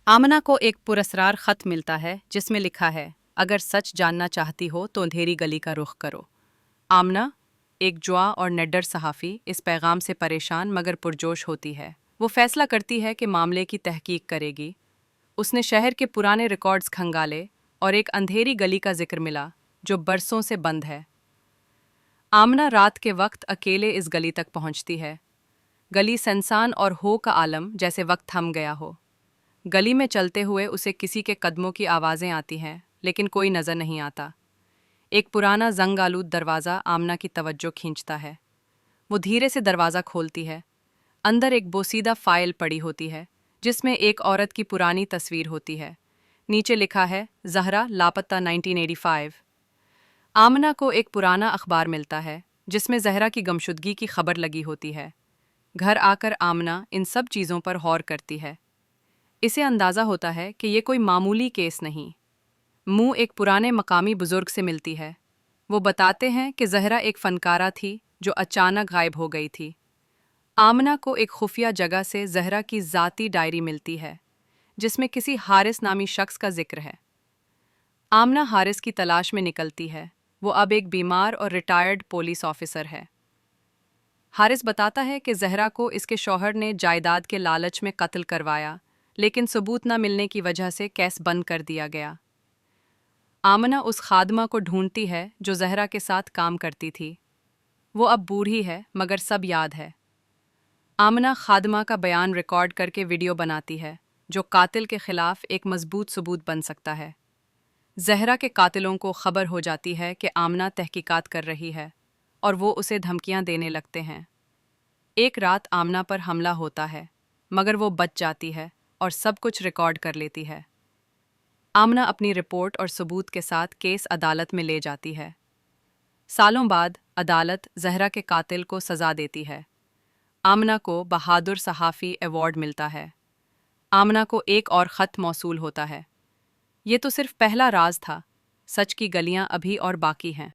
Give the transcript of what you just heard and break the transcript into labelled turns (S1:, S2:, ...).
S1: आमना को एक पुरस्कार खत मिलता है जिसमें लिखा है, अगर सच जानना चाहती हो तो अंधेरी गली का रुख करो। आमना, एक जुआ और निडर सहाफ़ी, इस पैगाम से परेशान मगर पुरजोश होती है। वो फैसला करती है कि मामले की तहकीक करेगी। उसने शहर के पुराने रिकॉर्ड्स खंगाले और एक अंधेरी गली का जिक्र मिला जो बरसों से बंद है। आमना रात के वक्त अकेले इस गली तक पहुंचती है। गली सुनसान और हो का आलम, जैसे वक्त थम गया हो। गली में चलते हुए उसे किसी के कदमों की आवाज़ें आती हैं, लेकिन कोई नज़र नहीं आता। एक पुराना जंग आलूद दरवाज़ा आमना की तवज्जो खींचता है। वो धीरे से दरवाज़ा खोलती है। अंदर एक बोसीदा फाइल पड़ी होती है जिसमें एक औरत की पुरानी तस्वीर होती है। नीचे लिखा है, ज़हरा लापता 1985। आमना को एक पुराना अखबार मिलता है जिसमें ज़हरा की गुमशुदगी की खबर लगी होती है। घर आकर आमना इन सब चीज़ों पर गौर करती है। इसे अंदाज़ा होता है कि ये कोई मामूली केस नहीं। मुंह एक पुराने मकामी बुजुर्ग से मिलती है। वो बताते हैं कि ज़हरा एक फ़नकारा थी जो अचानक गायब हो गई थी। आमना को एक खुफिया जगह से ज़हरा की ज़ाती डायरी मिलती है जिसमें किसी हारिस नामी शख्स का जिक्र है। आमना हारिस की तलाश में निकलती है। वो अब एक बीमार और रिटायर्ड पुलिस ऑफिसर है। हारिस बताता है कि ज़हरा को इसके शौहर ने जायदाद के लालच में कत्ल करवाया, लेकिन सबूत न मिलने की वजह से केस बंद कर दिया गया। आमना उस खादमा को ढूंढती है जो ज़हरा के साथ काम करती थी। वो अब बूढ़ी है मगर सब याद है। आमना खादमा का बयान रिकॉर्ड करके वीडियो बनाती है जो कातिल के खिलाफ एक मजबूत सबूत बन सकता है। ज़हरा के कातिलों को खबर हो जाती है कि आमना तहकीकात कर रही है और वो उसे धमकियां देने लगते हैं। एक रात आमना पर हमला होता है मगर वो बच जाती है और सब कुछ रिकॉर्ड कर लेती है। आमना अपनी रिपोर्ट और सबूत के साथ केस अदालत में ले जाती है। सालों बाद अदालत ज़हरा के कातिल को सज़ा देती है। आमना को बहादुर सहाफ़ी अवार्ड मिलता है। आमना को एक और ख़त मौसूल होता है। ये तो सिर्फ पहला राज था। सच की गलियां अभी और बाकी हैं।